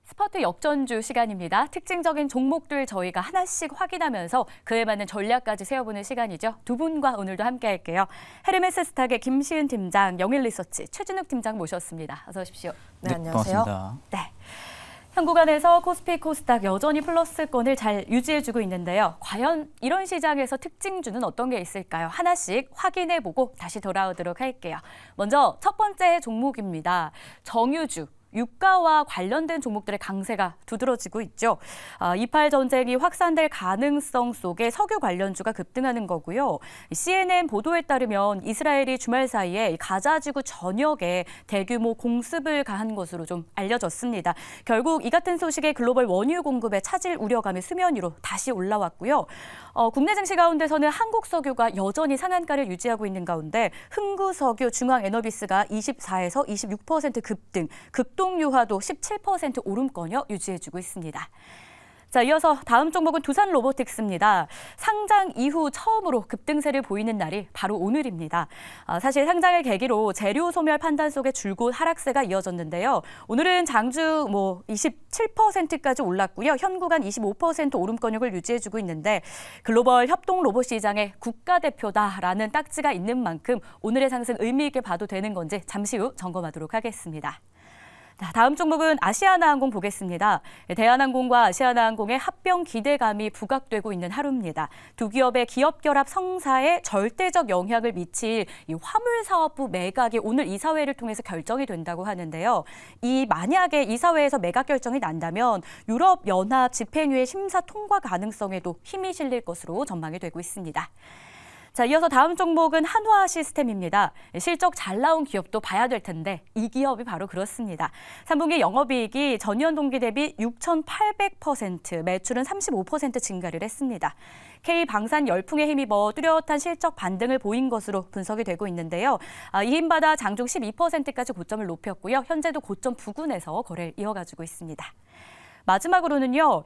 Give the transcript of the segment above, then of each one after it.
스포츠 역전주 시간입니다. 특징적인 종목들 저희가 하나씩 확인하면서 그에 맞는 전략까지 세워보는 시간이죠. 두 분과 오늘도 함께할게요. 헤르메스 스탁의 김시은 팀장, 영일리서치 최준욱 팀장 모셨습니다. 어서 오십시오. 네, 안녕하세요. 반갑습니다. 네. 현구간에서 코스피 코스닥 여전히 플러스권을 잘 유지해주고 있는데요. 과연 이런 시장에서 특징주는 어떤 게 있을까요? 하나씩 확인해보고 다시 돌아오도록 할게요. 먼저 첫 번째 종목입니다. 정유주. 유가와 관련된 종목들의 강세가 두드러지고 있죠. 2.8 전쟁이 확산될 가능성 속에 석유 관련주가 급등하는 거고요. CNN 보도에 따르면 이스라엘이 주말 사이에 가자 지구 전역에 대규모 공습을 가한 것으로 좀 알려졌습니다. 결국 이 같은 소식에 글로벌 원유 공급에 차질 우려감이 수면 위로 다시 올라왔고요. 국내 증시 가운데서는 한국 석유가 여전히 상한가를 유지하고 있는 가운데 흥구석유, 중앙에너비스가 24에서 26% 급등, 극동유화도 17% 오름권여 유지해주고 있습니다. 자, 이어서 다음 종목은 두산 로보틱스입니다. 상장 이후 처음으로 급등세를 보이는 날이 바로 오늘입니다. 사실 상장을 계기로 재료 소멸 판단 속에 줄곧 하락세가 이어졌는데요. 오늘은 장주 27%까지 올랐고요. 현 구간 25% 오름권역을 유지해주고 있는데 글로벌 협동 로봇 시장의 국가대표다라는 딱지가 있는 만큼 오늘의 상승 의미 있게 봐도 되는 건지 잠시 후 점검하도록 하겠습니다. 다음 종목은 아시아나항공 보겠습니다. 대한항공과 아시아나항공의 합병 기대감이 부각되고 있는 하루입니다. 두 기업의 기업 결합 성사에 절대적 영향을 미칠 이 화물사업부 매각이 오늘 이사회를 통해서 결정이 된다고 하는데요. 만약에 이사회에서 매각 결정이 난다면 유럽연합 집행유예 심사 통과 가능성에도 힘이 실릴 것으로 전망이 되고 있습니다. 자, 이어서 다음 종목은 한화 시스템입니다. 실적 잘 나온 기업도 봐야 될 텐데 이 기업이 바로 그렇습니다. 3분기 영업이익이 전년 동기 대비 6,800%, 매출은 35% 증가를 했습니다. K방산 열풍에 힘입어 뚜렷한 실적 반등을 보인 것으로 분석이 되고 있는데요. 이 힘받아 장중 12%까지 고점을 높였고요. 현재도 고점 부근에서 거래를 이어가지고 있습니다. 마지막으로는요,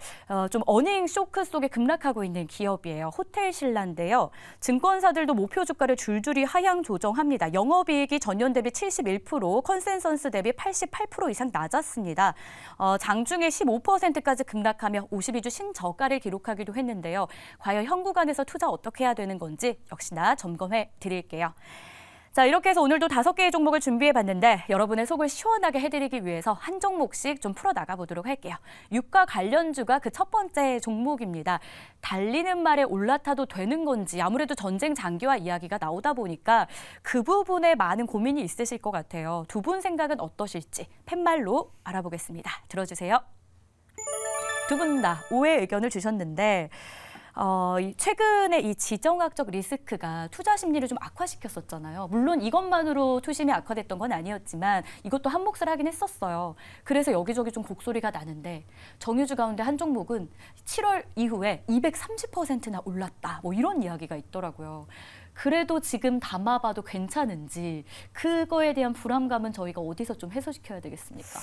좀 어닝 쇼크 속에 급락하고 있는 기업이에요. 호텔신라인데요. 증권사들도 목표 주가를 줄줄이 하향 조정합니다. 영업이익이 전년 대비 71%, 컨센서스 대비 88% 이상 낮았습니다. 장중에 15%까지 급락하며 52주 신저가를 기록하기도 했는데요. 과연 현 구간에서 투자 어떻게 해야 되는 건지 역시나 점검해 드릴게요. 자, 이렇게 해서 오늘도 5개의 종목을 준비해봤는데 여러분의 속을 시원하게 해드리기 위해서 한 종목씩 좀 풀어나가 보도록 할게요. 유가 관련주가 그 첫 번째 종목입니다. 달리는 말에 올라타도 되는 건지 아무래도 전쟁 장기화 이야기가 나오다 보니까 그 부분에 많은 고민이 있으실 것 같아요. 두 분 생각은 어떠실지 팻말로 알아보겠습니다. 들어주세요. 두 분 다 오해 의견을 주셨는데 최근에 이 지정학적 리스크가 투자 심리를 좀 악화시켰었잖아요. 물론 이것만으로 투심이 악화됐던 건 아니었지만 이것도 한 몫을 하긴 했었어요. 그래서 여기저기 좀 곡소리가 나는데 정유주 가운데 한 종목은 7월 이후에 230%나 올랐다. 이런 이야기가 있더라고요. 그래도 지금 담아봐도 괜찮은지 그거에 대한 불안감은 저희가 어디서 좀 해소시켜야 되겠습니까?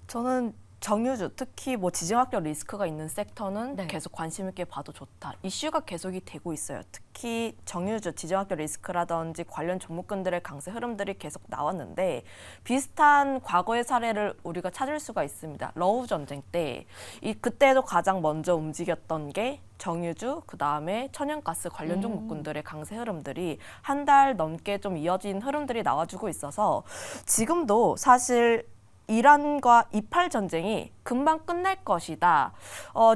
저는 정유주, 특히 지정학적 리스크가 있는 섹터는 네. 계속 관심 있게 봐도 좋다. 이슈가 계속이 되고 있어요. 특히 정유주, 지정학적 리스크라든지 관련 종목군들의 강세 흐름들이 계속 나왔는데 비슷한 과거의 사례를 우리가 찾을 수가 있습니다. 러우 전쟁 때 그때도 가장 먼저 움직였던 게 정유주, 그다음에 천연가스 관련 종목군들의 강세 흐름들이 한 달 넘게 좀 이어진 흐름들이 나와주고 있어서 지금도 사실 이란과 2.8 전쟁이 금방 끝날 것이다.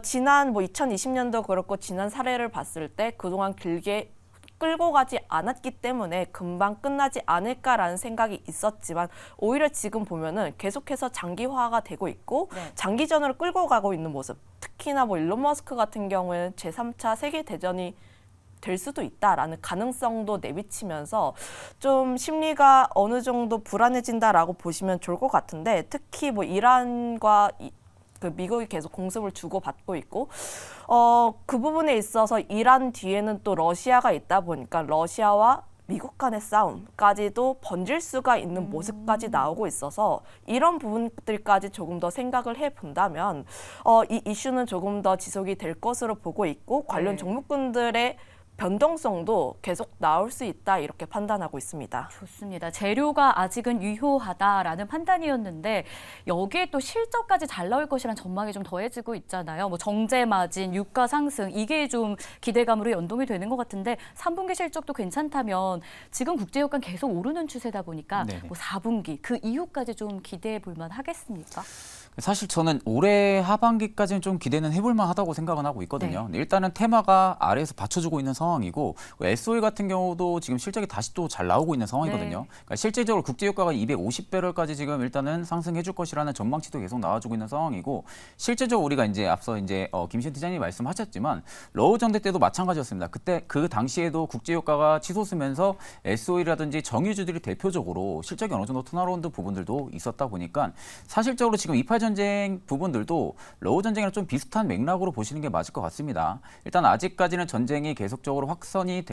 지난 2020년도 그렇고 지난 사례를 봤을 때 그동안 길게 끌고 가지 않았기 때문에 금방 끝나지 않을까라는 생각이 있었지만 오히려 지금 보면은 계속해서 장기화가 되고 있고 장기전으로 끌고 가고 있는 모습. 특히나 일론 머스크 같은 경우에는 제3차 세계대전이 될 수도 있다라는 가능성도 내비치면서 좀 심리가 어느 정도 불안해진다라고 보시면 좋을 것 같은데 특히 이란과 미국이 계속 공습을 주고받고 있고 그 부분에 있어서 이란 뒤에는 또 러시아가 있다 보니까 러시아와 미국 간의 싸움까지도 번질 수가 있는 모습까지 나오고 있어서 이런 부분들까지 조금 더 생각을 해본다면 이 이슈는 조금 더 지속이 될 것으로 보고 있고 관련 종목군들의 변동성도 계속 나올 수 있다 이렇게 판단하고 있습니다. 좋습니다. 재료가 아직은 유효하다라는 판단이었는데 여기에 또 실적까지 잘 나올 것이라는 전망이 좀 더해지고 있잖아요. 뭐 정제 마진, 유가 상승 이게 좀 기대감으로 연동이 되는 것 같은데 3분기 실적도 괜찮다면 지금 국제유가 계속 오르는 추세다 보니까 네네. 뭐 4분기 그 이후까지 좀 기대해 볼 만하겠습니까? 사실 저는 올해 하반기까지는 좀 기대는 해볼 만하다고 생각은 하고 있거든요. 근데 일단은 테마가 아래에서 받쳐주고 있는 상황이고 SOE 같은 경우도 지금 실적이 다시 또 잘 나오고 있는 상황이거든요. 그러니까 실질적으로 국제유가가 250배럴까지 지금 일단은 상승해줄 것이라는 전망치도 계속 나와주고 있는 상황이고 실제적으로 우리가 이제 앞서 이제 김시현 팀장님이 말씀하셨지만 러우 정대 때도 마찬가지였습니다. 그때 그 당시에도 국제유가가 치솟으면서 SOE라든지 정유주들이 대표적으로 실적이 어느 정도 턴어라운드 부분들도 있었다 보니까 사실적으로 지금 이팔 전쟁 부분들도 러우 전쟁이랑 좀 비슷한 맥락으로 보시는 게 맞을 것 같습니다. 일단 아직까지는 전쟁이 계속적으로 확산이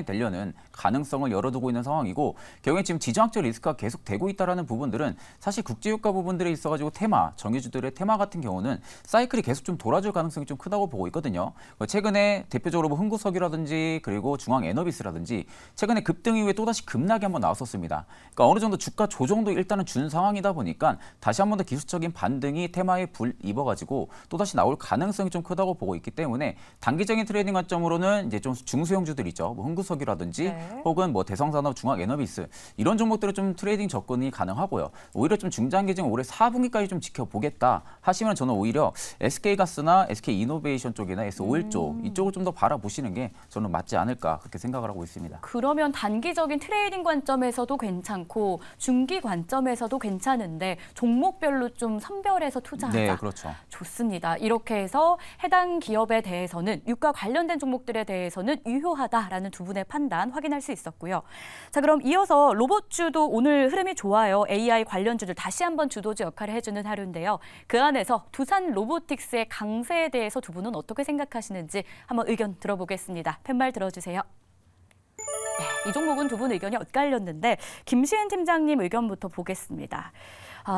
되려는 가능성을 열어두고 있는 상황이고 결국엔 지금 지정학적 리스크가 계속 되고 있다는 부분들은 사실 국제유가 부분들에 있어가지고 테마, 정유주들의 테마 같은 경우는 사이클이 계속 좀 돌아줄 가능성이 좀 크다고 보고 있거든요. 최근에 대표적으로 뭐 흥구석유라든지 그리고 중앙에너비스라든지 최근에 급등 이후에 또다시 급락이 한번 나왔었습니다. 그러니까 어느 정도 주가 조정도 일단은 준 상황이다 보니까 다시 한번 더 기술적인 반등이 테마에 불입어가지고 또다시 나올 가능성이 좀 크다고 보고 있기 때문에 단기적인 트레이딩 관점으로는 이제 좀 중소형주들 있죠. 뭐 흥구석유라든지 혹은 뭐 대성산업, 중앙에너비스 이런 종목들은 좀 트레이딩 접근이 가능하고요. 오히려 좀 중장기적인 올해 4분기까지 좀 지켜보겠다 하시면 저는 오히려 SK가스나 SK이노베이션 쪽이나 S51 쪽 이쪽을 좀 더 바라보시는 게 저는 맞지 않을까 그렇게 생각을 하고 있습니다. 그러면 단기적인 트레이딩 관점에서도 괜찮고 중기 관점에서도 괜찮은데 종목별로 좀 선별해서 투자하자. 네, 그렇죠. 좋습니다. 이렇게 해서 해당 기업에 대해서는 유가 관련된 종목들에 대해서는 유효하다라는 두 분의 판단 확인할 수 있었고요. 자, 그럼 이어서 로봇주도 오늘 흐름이 좋아요. AI 관련주들 다시 한번 주도주 역할을 해주는 하루인데요. 그 안에서 두산 로보틱스의 강세에 대해서 두 분은 어떻게 생각하시는지 한번 의견 들어보겠습니다. 팻말 들어주세요. 네, 이 종목은 두 분 의견이 엇갈렸는데 김시은 팀장님 의견부터 보겠습니다.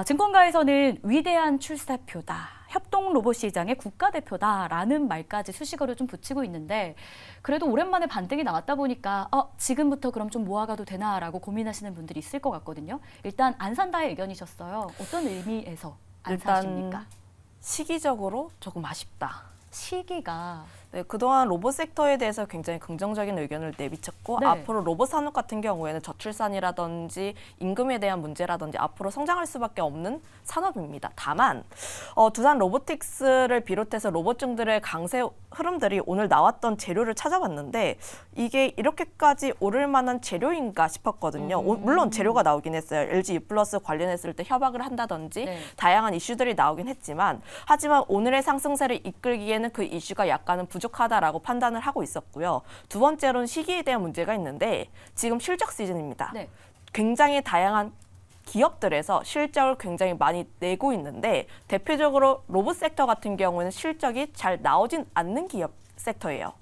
증권가에서는 위대한 출사표다. 협동 로봇 시장의 국가대표다라는 말까지 수식어를 좀 붙이고 있는데 그래도 오랜만에 반등이 나왔다 보니까 지금부터 그럼 좀 모아가도 되나라고 고민하시는 분들이 있을 것 같거든요. 일단 안 산다의 의견이셨어요. 어떤 의미에서 안 사십니까? 시기적으로 조금 아쉽다. 시기가 네, 그동안 로봇 섹터에 대해서 굉장히 긍정적인 의견을 내비쳤고 네. 앞으로 로봇 산업 같은 경우에는 저출산이라든지 임금에 대한 문제라든지 앞으로 성장할 수밖에 없는 산업입니다. 다만 두산 로보틱스를 비롯해서 로봇중들의 강세 흐름들이 오늘 나왔던 재료를 찾아봤는데 이게 이렇게까지 오를 만한 재료인가 싶었거든요. 물론 재료가 나오긴 했어요. LG U+ 관련했을 때 협약을 한다든지 네. 다양한 이슈들이 나오긴 했지만 하지만 오늘의 상승세를 이끌기에는 그 이슈가 약간은 부족하다라고 판단을 하고 있었고요. 두 번째로는 시기에 대한 문제가 있는데 지금 실적 시즌입니다. 네. 굉장히 다양한 기업들에서 실적을 굉장히 많이 내고 있는데 대표적으로 로봇 섹터 같은 경우에는 실적이 잘 나오진 않는 기업 섹터예요.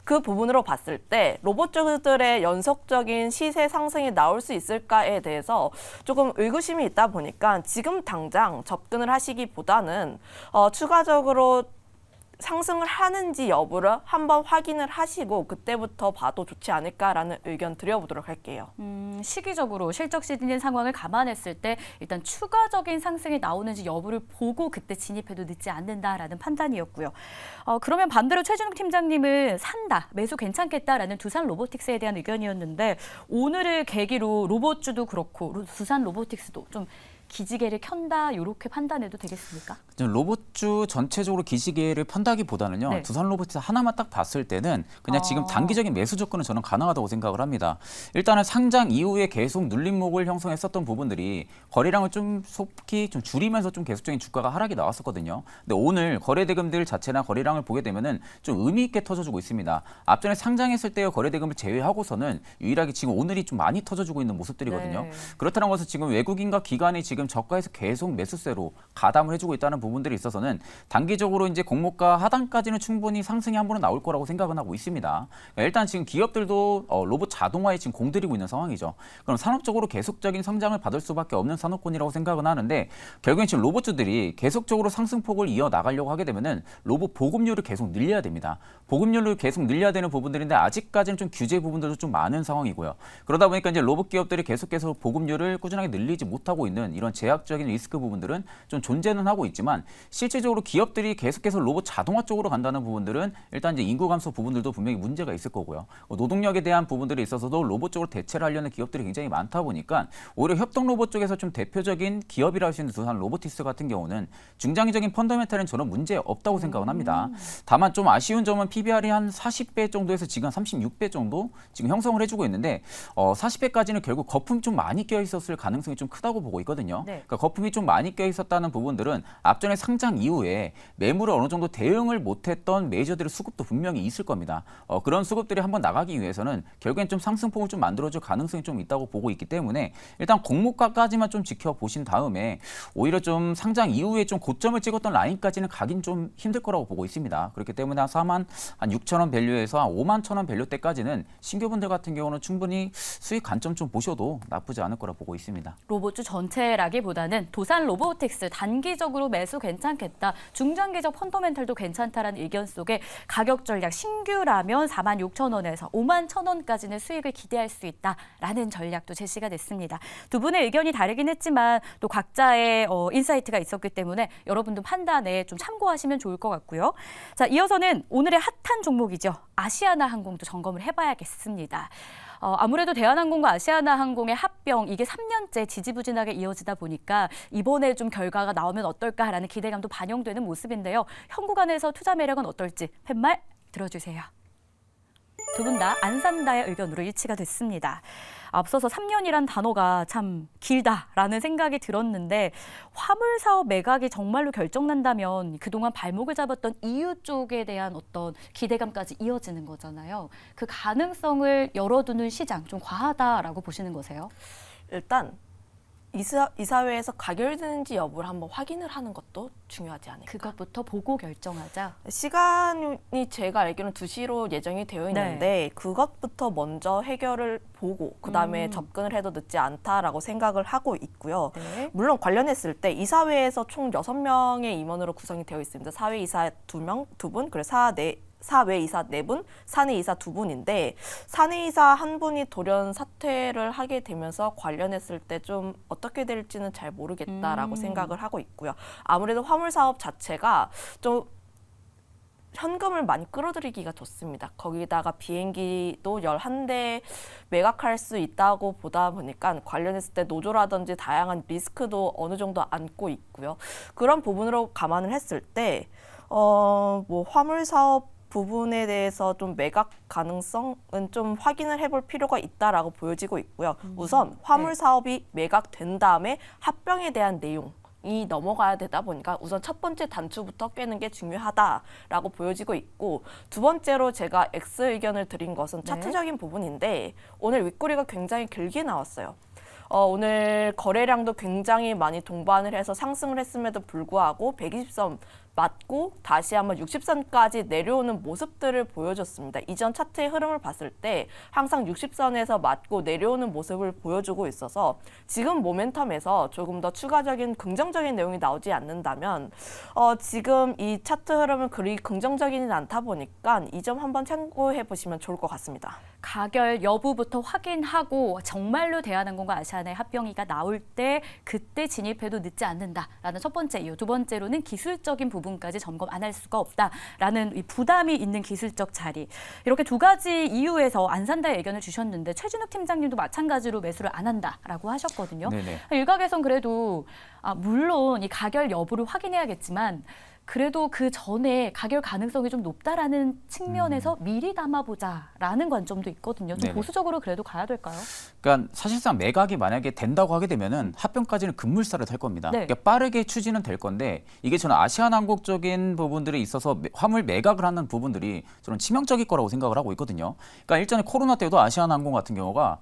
그 부분으로 봤을 때 로봇주들의 연속적인 시세 상승이 나올 수 있을까에 대해서 조금 의구심이 있다 보니까 지금 당장 접근을 하시기보다는 추가적으로 상승을 하는지 여부를 한번 확인을 하시고 그때부터 봐도 좋지 않을까라는 의견 드려보도록 할게요. 시기적으로 실적 시즌인 상황을 감안했을 때 일단 추가적인 상승이 나오는지 여부를 보고 그때 진입해도 늦지 않는다라는 판단이었고요. 그러면 반대로 최준욱 팀장님은 산다, 매수 괜찮겠다라는 두산 로보틱스에 대한 의견이었는데 오늘을 계기로 로봇주도 그렇고 두산 로보틱스도 좀 기지개를 켠다 이렇게 판단해도 되겠습니까? 로봇주 전체적으로 기지개를 편다기보다는요. 네. 두산 로보틱스 하나만 딱 봤을 때는 그냥 지금 단기적인 매수 접근은 저는 가능하다고 생각을 합니다. 일단은 상장 이후에 계속 눌림목을 형성했었던 부분들이 거래량을 좀 속히 좀 줄이면서 좀 계속적인 주가가 하락이 나왔었거든요. 근데 오늘 거래대금들 자체나 거래량을 보게 되면은 좀 의미 있게 터져주고 있습니다. 앞전에 상장했을 때의 거래대금을 제외하고서는 유일하게 지금 오늘이 좀 많이 터져주고 있는 모습들이거든요. 네. 그렇다는 것은 지금 외국인과 기관이 지금 지금 저가에서 계속 매수세로 가담을 해주고 있다는 부분들이 있어서는 단기적으로 이제 공모가 하단까지는 충분히 상승이 한 번은 나올 거라고 생각은 하고 있습니다. 그러니까 일단 지금 기업들도 로봇 자동화에 지금 공들이고 있는 상황이죠. 그럼 산업적으로 계속적인 성장을 받을 수밖에 없는 산업군이라고 생각은 하는데 결국엔 지금 로봇주들이 계속적으로 상승폭을 이어 나가려고 하게 되면은 로봇 보급률을 계속 늘려야 됩니다. 보급률을 계속 늘려야 되는 부분들인데 아직까지는 좀 규제 부분들도 좀 많은 상황이고요. 그러다 보니까 이제 로봇 기업들이 계속해서 보급률을 꾸준하게 늘리지 못하고 있는 이런 제약적인 리스크 부분들은 좀 존재는 하고 있지만 실질적으로 기업들이 계속해서 로봇 자동화 쪽으로 간다는 부분들은 일단 이제 인구 감소 부분들도 분명히 문제가 있을 거고요. 노동력에 대한 부분들이 있어서도 로봇 쪽으로 대체를 하려는 기업들이 굉장히 많다 보니까 오히려 협동 로봇 쪽에서 좀 대표적인 기업이라 할 수 있는 두산 로보티스 같은 경우는 중장기적인 펀더멘탈은 저는 문제 없다고 생각은 합니다. 다만 좀 아쉬운 점은 PBR이 한 40배 정도에서 지금 36배 정도 지금 형성을 해주고 있는데 40배까지는 결국 거품이 좀 많이 껴 있었을 가능성이 좀 크다고 보고 있거든요. 네. 그러니까 거품이 좀 많이 껴 있었다는 부분들은 앞전에 상장 이후에 매물을 어느 정도 대응을 못했던 메이저들의 수급도 분명히 있을 겁니다. 그런 수급들이 한번 나가기 위해서는 결국엔 좀 상승폭을 좀 만들어줄 가능성이 좀 있다고 보고 있기 때문에 일단 공모가까지만 좀 지켜보신 다음에 오히려 좀 상장 이후에 좀 고점을 찍었던 라인까지는 가긴 좀 힘들 거라고 보고 있습니다. 그렇기 때문에 한 4만 한 6천 원 밸류에서 한 5만 천 원 밸류 때까지는 신규분들 같은 경우는 충분히 수익 관점 좀 보셔도 나쁘지 않을 거라 보고 있습니다. 로봇주 전체라기보다는 도산 로보틱스 단기적으로 매수 괜찮겠다. 중장기적 펀더멘탈도 괜찮다라는 의견 속에 가격 전략 신규라면 4만 6천 원에서 5만 천 원까지는 수익을 기대할 수 있다라는 전략도 제시가 됐습니다. 두 분의 의견이 다르긴 했지만 또 각자의 인사이트가 있었기 때문에 여러분도 판단에 좀 참고하시면 좋을 것 같고요. 자, 이어서는 오늘의 핫한 종목이죠. 아시아나 항공도 점검을 해봐야겠습니다. 아무래도 대한항공과 아시아나항공의 합병 이게 3년째 지지부진하게 이어지다 보니까 이번에 좀 결과가 나오면 어떨까라는 기대감도 반영되는 모습인데요. 현구간에서 투자 매력은 어떨지 팻말 들어주세요. 두 분 다 안 산다의 의견으로 일치가 됐습니다. 앞서서 3년이란 단어가 참 길다라는 생각이 들었는데 화물 사업 매각이 정말로 결정난다면 그동안 발목을 잡았던 이유 쪽에 대한 어떤 기대감까지 이어지는 거잖아요. 그 가능성을 열어두는 시장 좀 과하다라고 보시는 거세요? 일단 이사회에서 가결되는지 여부를 한번 확인을 하는 것도 중요하지 않을까. 그것부터 보고 결정하자. 시간이 제가 알기로는 2시로 예정이 되어 있는데 그것부터 먼저 해결을 보고 그다음에 접근을 해도 늦지 않다라고 생각을 하고 있고요. 네. 물론 관련했을 때 이사회에서 총 6명의 임원으로 구성이 되어 있습니다. 사회이사 2분, 그리고 사외이사 4분, 사내이사 2분인데 사내이사 1분이 돌연 사퇴를 하게 되면서 관련했을 때 좀 어떻게 될지는 잘 모르겠다라고 생각을 하고 있고요. 아무래도 화물 사업 자체가 좀 현금을 많이 끌어들이기가 좋습니다. 거기다가 비행기도 11대 매각할 수 있다고 보다 보니까 관련했을 때 노조라든지 다양한 리스크도 어느 정도 안고 있고요. 그런 부분으로 감안을 했을 때 뭐 화물 사업 부분에 대해서 좀 매각 가능성은 좀 확인을 해볼 필요가 있다라고 보여지고 있고요. 우선 화물 사업이 매각된 다음에 합병에 대한 내용이 넘어가야 되다 보니까 우선 첫 번째 단추부터 꿰는 게 중요하다라고 보여지고 있고 두 번째로 제가 X 의견을 드린 것은 차트적인 부분인데 오늘 윗꼬리가 굉장히 길게 나왔어요. 오늘 거래량도 굉장히 많이 동반을 해서 상승을 했음에도 불구하고 120선 맞고 다시 한번 60선까지 내려오는 모습들을 보여줬습니다. 이전 차트의 흐름을 봤을 때 항상 60선에서 맞고 내려오는 모습을 보여주고 있어서 지금 모멘텀에서 조금 더 추가적인 긍정적인 내용이 나오지 않는다면 지금 이 차트 흐름은 그리 긍정적이진 않다 보니까 이 점 한번 참고해 보시면 좋을 것 같습니다. 가결 여부부터 확인하고 정말로 대한항공과 아시아나의 합병이가 나올 때 그때 진입해도 늦지 않는다라는 첫 번째 이유. 두 번째로는 기술적인 부분까지 점검 안 할 수가 없다라는 이 부담이 있는 기술적 자리. 이렇게 두 가지 이유에서 안 산다의 의견을 주셨는데 최준욱 팀장님도 마찬가지로 매수를 안 한다라고 하셨거든요. 네네. 일각에선 그래도 물론 이 가결 여부를 확인해야겠지만 그래도 그 전에 가결 가능성이 좀 높다라는 측면에서 미리 담아보자라는 관점도 있거든요. 좀 네네. 보수적으로 그래도 가야 될까요? 그러니까 사실상 매각이 만약에 된다고 하게 되면은 합병까지는 급물살을 탈 겁니다. 네. 그러니까 빠르게 추진은 될 건데 이게 저는 아시아나항공적인 부분들이 있어서 화물 매각을 하는 부분들이 저는 치명적일 거라고 생각을 하고 있거든요. 그러니까 일전에 코로나 때도 아시아나항공 같은 경우가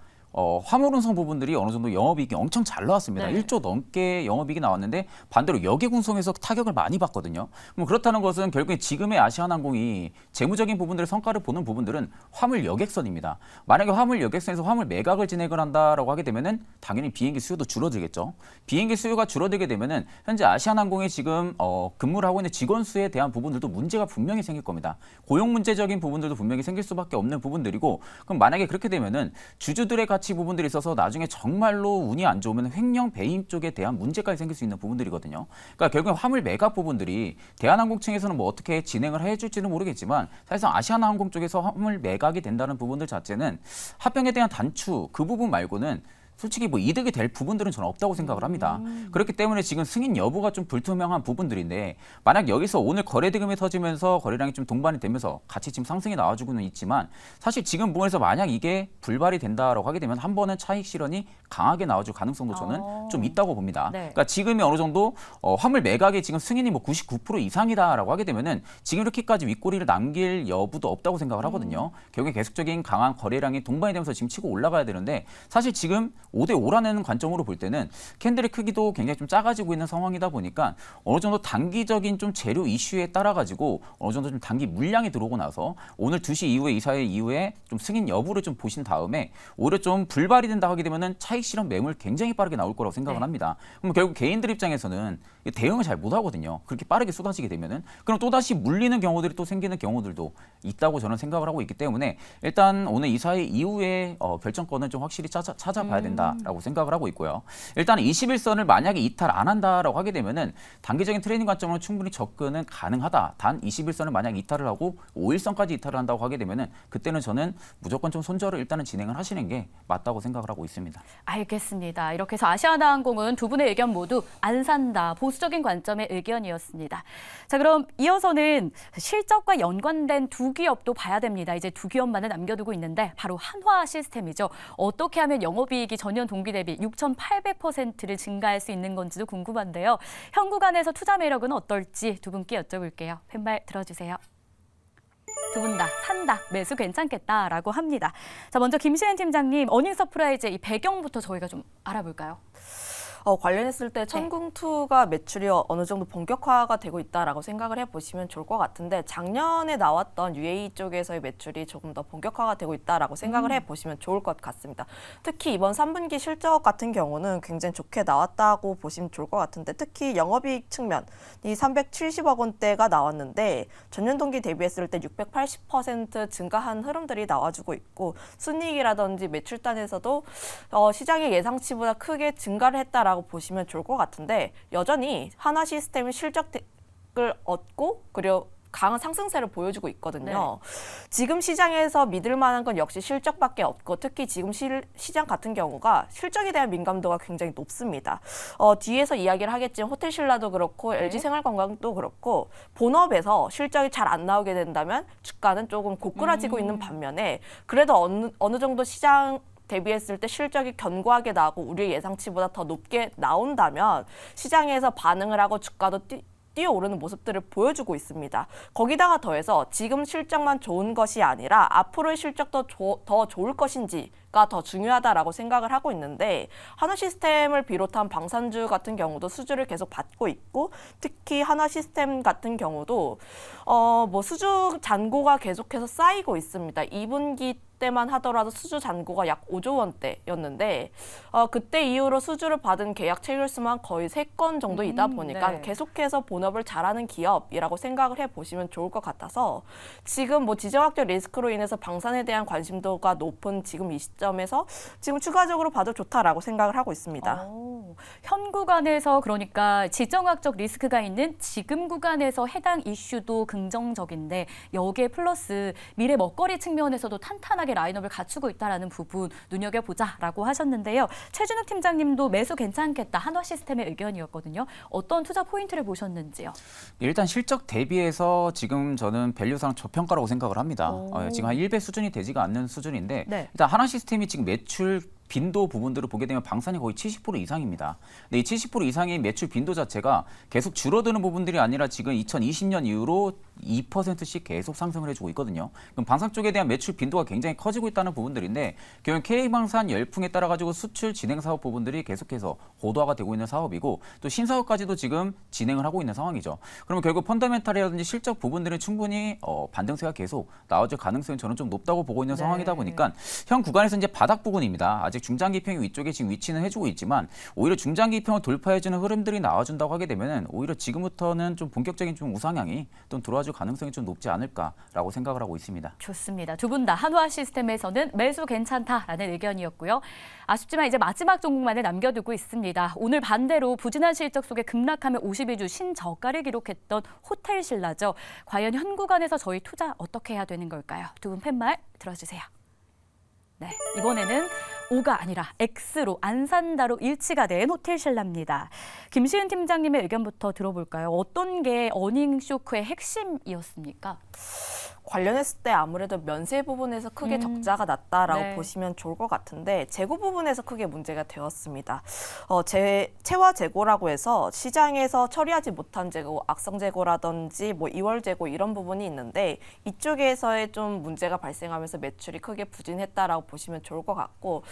화물 운송 부분들이 어느 정도 영업이익이 엄청 잘 나왔습니다. 네. 1조 넘게 영업이익이 나왔는데 반대로 여객 운송에서 타격을 많이 받거든요. 그럼 그렇다는 것은 결국에 지금의 아시아나항공이 재무적인 부분들의 성과를 보는 부분들은 화물 여객선입니다. 만약에 화물 여객선에서 화물 매각을 진행을 한다라고 하게 되면은 당연히 비행기 수요도 줄어들겠죠. 비행기 수요가 줄어들게 되면은 현재 아시아나항공이 지금 근무를 하고 있는 직원 수에 대한 부분들도 문제가 분명히 생길 겁니다. 고용 문제적인 부분들도 분명히 생길 수밖에 없는 부분들이고, 그럼 만약에 그렇게 되면은 주주들의 가치 부분들이 있어서 나중에 정말로 운이 안 좋으면 횡령 배임 쪽에 대한 문제까지 생길 수 있는 부분들이거든요. 그러니까 결국엔 화물 매각 부분들이 대한항공 층에서는 뭐 어떻게 진행을 해줄지는 모르겠지만 사실상 아시아나항공 쪽에서 화물 매각이 된다는 부분들 자체는 합병에 대한 단추 그 부분 말고는 솔직히 뭐 이득이 될 부분들은 저는 없다고 생각을 합니다. 그렇기 때문에 지금 승인 여부가 좀 불투명한 부분들인데, 만약 여기서 오늘 거래 대금이 터지면서 거래량이 좀 동반이 되면서 같이 지금 상승이 나와주고는 있지만, 사실 지금 부분에서 만약 이게 불발이 된다라고 하게 되면 한 번은 차익 실현이 강하게 나와줄 가능성도 저는 좀 있다고 봅니다. 네. 그러니까 지금이 어느 정도 화물 매각이 지금 승인이 뭐 99% 이상이다라고 하게 되면은 지금 이렇게까지 윗꼬리를 남길 여부도 없다고 생각을 하거든요. 결국에 계속적인 강한 거래량이 동반이 되면서 지금 치고 올라가야 되는데, 사실 지금 5대5라는 관점으로 볼 때는 캔들의 크기도 굉장히 좀 작아지고 있는 상황이다 보니까 어느 정도 단기적인 좀 재료 이슈에 따라 가지고 어느 정도 좀 단기 물량이 들어오고 나서 오늘 2시 이후에 이사회 이후에 좀 승인 여부를 좀 보신 다음에 오히려 좀 불발이 된다 하게 되면은 차익 실현 매물 굉장히 빠르게 나올 거라고 생각을 합니다. 그럼 결국 개인들 입장에서는 대응을 잘 못 하거든요. 그렇게 빠르게 쏟아지게 되면은 그럼 또다시 물리는 경우들이 또 생기는 경우들도 있다고 저는 생각을 하고 있기 때문에 일단 오늘 이사회 이후에 결정권을 좀 확실히 찾아봐야 된다라고 생각을 하고 있고요. 일단 21선을 만약에 이탈 안 한다라고 하게 되면은 단기적인 트레이딩 관점으로 충분히 접근은 가능하다. 단 21선을 만약 이탈을 하고 5일선까지 이탈을 한다고 하게 되면은 그때는 저는 무조건 좀 손절을 일단은 진행을 하시는 게 맞다고 생각을 하고 있습니다. 알겠습니다. 이렇게 해서 아시아나항공은 두 분의 의견 모두 안 산다, 보수적인 관점의 의견이었습니다. 자, 그럼 이어서는 실적과 연관된 두 기업도 봐야 됩니다. 이제 두 기업만을 남겨두고 있는데 바로 한화 시스템이죠. 어떻게 하면 영업이익이 전년 동기 대비 6,800%를 증가할 수 있는 건지도 궁금한데요. 현구간에서 투자 매력은 어떨지 두 분께 여쭤볼게요. 팻말 들어주세요. 두 분 다 산다, 매수 괜찮겠다라고 합니다. 자, 먼저 김시현 팀장님, 어닝 서프라이즈 이 배경부터 저희가 좀 알아볼까요? 관련했을 때 천궁2가 매출이 어느 정도 본격화가 되고 있다라고 생각을 해보시면 좋을 것 같은데, 작년에 나왔던 UAE 쪽에서의 매출이 조금 더 본격화가 되고 있다라고 생각을 해보시면 좋을 것 같습니다. 특히 이번 3분기 실적 같은 경우는 굉장히 좋게 나왔다고 보시면 좋을 것 같은데, 특히 영업이익 측면이 370억 원대가 나왔는데 전년 동기 대비했을 때 680% 증가한 흐름들이 나와주고 있고, 순이익이라든지 매출단에서도 시장의 예상치보다 크게 증가를 했다라고 보시면 좋을 것 같은데, 여전히 한화 시스템이 실적을 얻고 그리고 강한 상승세를 보여주고 있거든요. 지금 시장에서 믿을 만한 건 역시 실적밖에 없고, 특히 지금 시장 같은 경우가 실적에 대한 민감도가 굉장히 높습니다. 뒤에서 이야기를 하겠지만 호텔신라도 그렇고 LG생활건강도 그렇고 본업에서 실적이 잘 안 나오게 된다면 주가는 조금 고꾸라지고 있는 반면에, 그래도 어느 정도 시장 대비했을 때 실적이 견고하게 나오고 우리의 예상치보다 더 높게 나온다면 시장에서 반응을 하고 주가도 뛰어오르는 모습들을 보여주고 있습니다. 거기다가 더해서 지금 실적만 좋은 것이 아니라 앞으로의 실적도 더 좋을 것인지가 더 중요하다라고 생각을 하고 있는데, 한화 시스템을 비롯한 방산주 같은 경우도 수주를 계속 받고 있고, 특히 한화 시스템 같은 경우도 수주 잔고가 계속해서 쌓이고 있습니다. 2분기 때만 하더라도 수주 잔고가 약 5조 원대였는데 그때 이후로 수주를 받은 계약 체결 수만 거의 3건 정도이다 보니까 계속해서 본업을 잘하는 기업이라고 생각을 해보시면 좋을 것 같아서, 지금 지정학적 리스크로 인해서 방산에 대한 관심도가 높은 지금 이 시점에서 지금 추가적으로 봐도 좋다라고 생각을 하고 있습니다. 현 구간에서, 그러니까 지정학적 리스크가 있는 지금 구간에서 해당 이슈도 긍정적인데, 여기에 플러스 미래 먹거리 측면에서도 탄탄하게 라인업을 갖추고 있다는 부분 눈여겨보자라고 하셨는데요. 최준욱 팀장님도 매수 괜찮겠다, 한화 시스템의 의견이었거든요. 어떤 투자 포인트를 보셨는지요? 일단 실적 대비해서 지금 저는 밸류상 저평가라고 생각을 합니다. 지금 한 1배 수준이 되지가 않는 수준인데, 일단 한화 시스템이 지금 매출 빈도 부분들을 보게 되면 방산이 거의 70% 이상입니다. 근데 이 70% 이상의 매출 빈도 자체가 계속 줄어드는 부분들이 아니라 지금 2020년 이후로 2%씩 계속 상승을 해주고 있거든요. 그럼 방산 쪽에 대한 매출 빈도가 굉장히 커지고 있다는 부분들인데 결국 K방산 열풍에 따라 가지고 수출 진행 사업 부분들이 계속해서 고도화가 되고 있는 사업이고 또 신사업까지도 지금 진행을 하고 있는 상황이죠. 그러면 결국 펀더멘탈이라든지 실적 부분들은 충분히 반등세가 계속 나와줄 가능성이 저는 좀 높다고 보고 있는 상황이다 보니까 현 구간에서 이제 바닥 부분입니다. 아직 중장기평이 위쪽에 지금 위치는 해주고 있지만 오히려 중장기평을 돌파해주는 흐름들이 나와준다고 하게 되면은 오히려 지금부터는 좀 본격적인 좀 우상향이 좀 들어와줄 가능성이 좀 높지 않을까라고 생각을 하고 있습니다. 좋습니다. 두 분 다 한화 시스템에서는 매수 괜찮다라는 의견이었고요. 아쉽지만 이제 마지막 종목만을 남겨두고 있습니다. 오늘 반대로 부진한 실적 속에 급락하며 52주 신저가를 기록했던 호텔신라죠. 과연 현 구간에서 저희 투자 어떻게 해야 되는 걸까요? 두 분 팻말 들어주세요. 네, 이번에는 O가 아니라 X로 안 산다로 일치가 된 호텔신라입니다. 김시은 팀장님의 의견부터 들어볼까요? 어떤 게 어닝 쇼크의 핵심이었습니까? 관련했을 때 아무래도 면세 부분에서 크게 적자가 났다라고 네. 보시면 좋을 것 같은데 재고 부분에서 크게 문제가 되었습니다. 채와 재고라고 해서 시장에서 처리하지 못한 재고, 악성 재고라든지 뭐 2월 재고 이런 부분이 있는데 이쪽에서의 좀 문제가 발생하면서 매출이 크게 부진했다라고 보시면 좋을 것 같고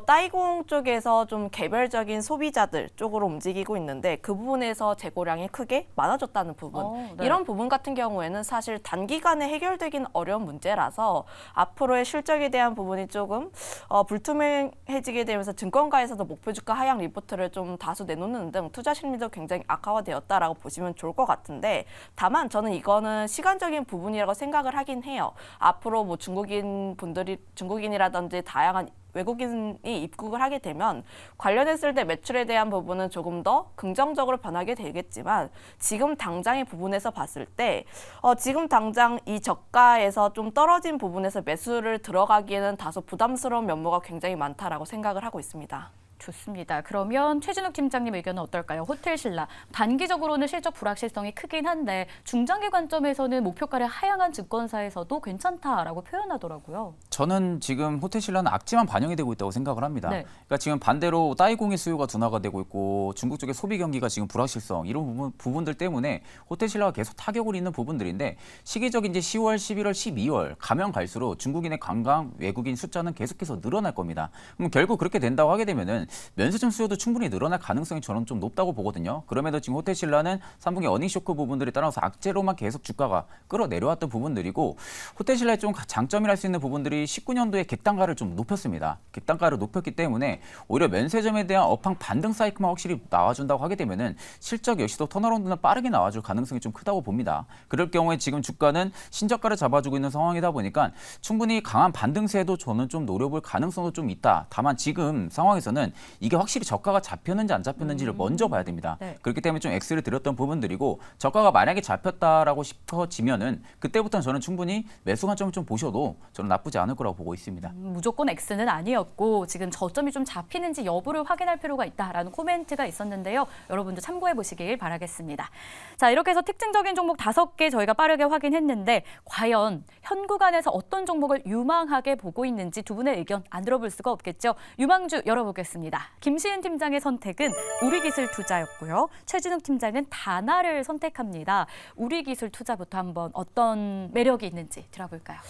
따이공 쪽에서 좀 개별적인 소비자들 쪽으로 움직이고 있는데 그 부분에서 재고량이 크게 많아졌다는 부분. 네. 이런 부분 같은 경우에는 사실 단기간에 해결되긴 어려운 문제라서 앞으로의 실적에 대한 부분이 조금 불투명해지게 되면서 증권가에서도 목표 주가 하향 리포트를 좀 다수 내놓는 등 투자 심리도 굉장히 악화되었다라고 보시면 좋을 것 같은데 다만 저는 이거는 시간적인 부분이라고 생각을 하긴 해요. 앞으로 뭐 중국인이라든지 다양한 외국인이 입국을 하게 되면 관련했을 때 매출에 대한 부분은 조금 더 긍정적으로 변하게 되겠지만 지금 당장의 부분에서 봤을 때 지금 당장 이 저가에서 좀 떨어진 부분에서 매수를 들어가기에는 다소 부담스러운 면모가 굉장히 많다라고 생각을 하고 있습니다. 좋습니다. 그러면 최진욱 팀장님 의견은 어떨까요? 호텔신라 단기적으로는 실적 불확실성이 크긴 한데 중장기 관점에서는 목표가를 하향한 증권사에서도 괜찮다라고 표현하더라고요. 저는 지금 호텔신라는 악재만 반영이 되고 있다고 생각을 합니다. 네. 그러니까 지금 반대로 따이공의 수요가 둔화가 되고 있고 중국 쪽의 소비 경기가 지금 불확실성 이런 부분들 때문에 호텔신라가 계속 타격을 입는 부분들인데 시기적인 이제 10월, 11월, 12월 가면 갈수록 중국인의 관광 외국인 숫자는 계속해서 늘어날 겁니다. 그럼 결국 그렇게 된다고 하게 되면은 면세점 수요도 충분히 늘어날 가능성이 저는 좀 높다고 보거든요. 그럼에도 지금 호텔신라는 3분기 어닝 쇼크 부분들에 따라서 악재로만 계속 주가가 끌어내려왔던 부분들이고 호텔신라의 좀 장점이랄 수 있는 부분들이 19년도에 객단가를 좀 높였습니다. 객단가를 높였기 때문에 오히려 면세점에 대한 업황 반등 사이클만 확실히 나와준다고 하게 되면은 실적 역시도 턴어라운드는 빠르게 나와줄 가능성이 좀 크다고 봅니다. 그럴 경우에 지금 주가는 신저가를 잡아주고 있는 상황이다 보니까 충분히 강한 반등세도 저는 좀 노려볼 가능성도 좀 있다. 다만 지금 상황에서는 이게 확실히 저가가 잡혔는지 안 잡혔는지를 먼저 봐야 됩니다. 네. 그렇기 때문에 좀 X를 드렸던 부분들이고 저가가 만약에 잡혔다라고 싶어지면은 그때부터는 저는 충분히 매수 관점을 좀 보셔도 저는 나쁘지 않을 거라고 보고 있습니다. 무조건 X는 아니었고 지금 저점이 좀 잡히는지 여부를 확인할 필요가 있다라는 코멘트가 있었는데요. 여러분도 참고해 보시길 바라겠습니다. 자, 이렇게 해서 특징적인 종목 5개 저희가 빠르게 확인했는데 과연 현 구간에서 어떤 종목을 유망하게 보고 있는지 두 분의 의견 안 들어볼 수가 없겠죠. 유망주 열어보겠습니다. 김시은 팀장의 선택은 우리기술 투자였고요. 최진욱 팀장은 다나를 선택합니다. 우리기술 투자부터 한번 어떤 매력이 있는지 들어볼까요?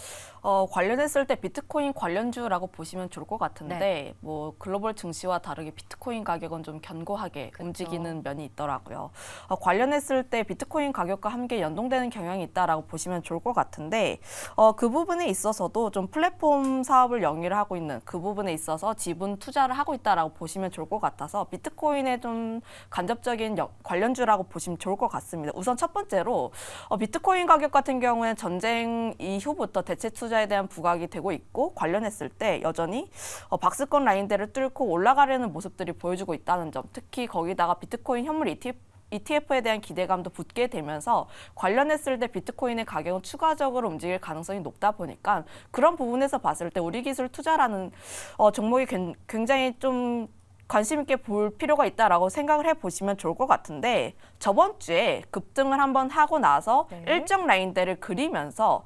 관련했을 때 비트코인 관련주라고 보시면 좋을 것 같은데 네. 뭐 글로벌 증시와 다르게 비트코인 가격은 좀 견고하게 움직이는 면이 있더라고요. 관련했을 때 비트코인 가격과 함께 연동되는 경향이 있다라고 보시면 좋을 것 같은데 그 부분에 있어서도 좀 플랫폼 사업을 영위를 하고 있는 그 부분에 있어서 지분 투자를 하고 있다라고 보시면 좋을 것 같아서 비트코인의 좀 간접적인 관련주라고 보시면 좋을 것 같습니다. 우선 첫 번째로 비트코인 가격 같은 경우에는 전쟁 이후부터 대체 투자에 대한 부각이 되고 있고 관련했을 때 여전히 박스권 라인대를 뚫고 올라가려는 모습들이 보여주고 있다는 점, 특히 거기다가 비트코인 현물 ETF에 대한 기대감도 붙게 되면서 관련했을 때 비트코인의 가격은 추가적으로 움직일 가능성이 높다 보니까 그런 부분에서 봤을 때 우리기술 투자라는 종목이 굉장히 좀 관심 있게 볼 필요가 있다라고 생각을 해보시면 좋을 것 같은데 저번 주에 급등을 한번 하고 나서 네. 일정 라인대를 그리면서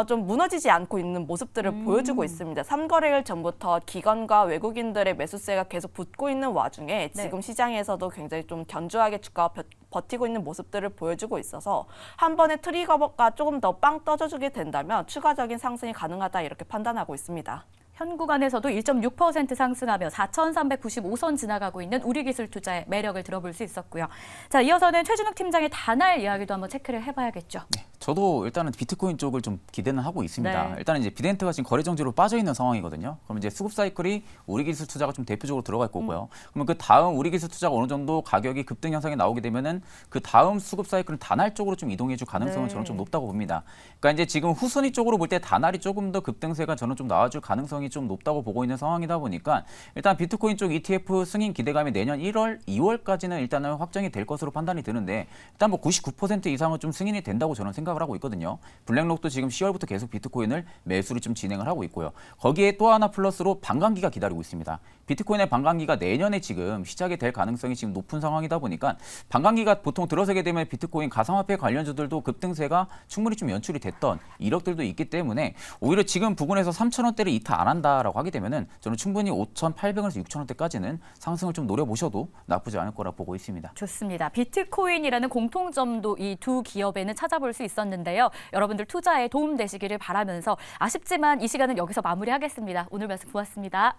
좀 무너지지 않고 있는 모습들을 보여주고 있습니다. 3거래일 전부터 기관과 외국인들의 매수세가 계속 붙고 있는 와중에 지금 시장에서도 굉장히 좀 견조하게 주가가 버티고 있는 모습들을 보여주고 있어서 한 번에 트리거가 조금 더 빵 떠줘주게 된다면 추가적인 상승이 가능하다 이렇게 판단하고 있습니다. 현 구간에서도 1.6% 상승하며 4,395선 지나가고 있는 우리기술투자의 매력을 들어볼 수 있었고요. 자, 이어서는 최준욱 팀장의 단알 이야기도 한번 체크를 해봐야겠죠. 네, 저도 일단은 비트코인 쪽을 좀 기대는 하고 있습니다. 네. 일단은 이제 비덴트가 지금 거래 정지로 빠져 있는 상황이거든요. 그럼 이제 수급 사이클이 우리기술 투자가 좀 대표적으로 들어갈 거고요. 그러면 그 다음 우리기술 투자가 어느 정도 가격이 급등 현상이 나오게 되면은 그 다음 수급 사이클은 단알 쪽으로 좀 이동해줄 가능성은 네. 저는 좀 높다고 봅니다. 그러니까 이제 지금 후순위 쪽으로 볼 때 단알이 조금 더 급등세가 저는 좀 나와줄 가능성이 좀 높다고 보고 있는 상황이다 보니까 일단 비트코인 쪽 ETF 승인 기대감이 내년 1월, 2월까지는 일단은 확정이 될 것으로 판단이 드는데 일단 뭐 99% 이상은 좀 승인이 된다고 저는 생각을 하고 있거든요. 블랙록도 지금 10월부터 계속 비트코인을 매수를 좀 진행을 하고 있고요. 거기에 또 하나 플러스로 반감기가 기다리고 있습니다. 비트코인의 반감기가 내년에 지금 시작이 될 가능성이 지금 높은 상황이다 보니까 반감기가 보통 들어서게 되면 비트코인 가상화폐 관련주들도 급등세가 충분히 좀 연출이 됐던 이력들도 있기 때문에 오히려 지금 부근에서 3,000원대를 이탈 안 한다라고 하게 되면은 저는 충분히 5,800원에서 6,000원대까지는 상승을 좀 노려보셔도 나쁘지 않을 거라 보고 있습니다. 좋습니다. 비트코인이라는 공통점도 이 두 기업에는 찾아볼 수 있었는데요. 여러분들 투자에 도움 되시기를 바라면서 아쉽지만 이 시간은 여기서 마무리하겠습니다. 오늘 말씀 고맙습니다.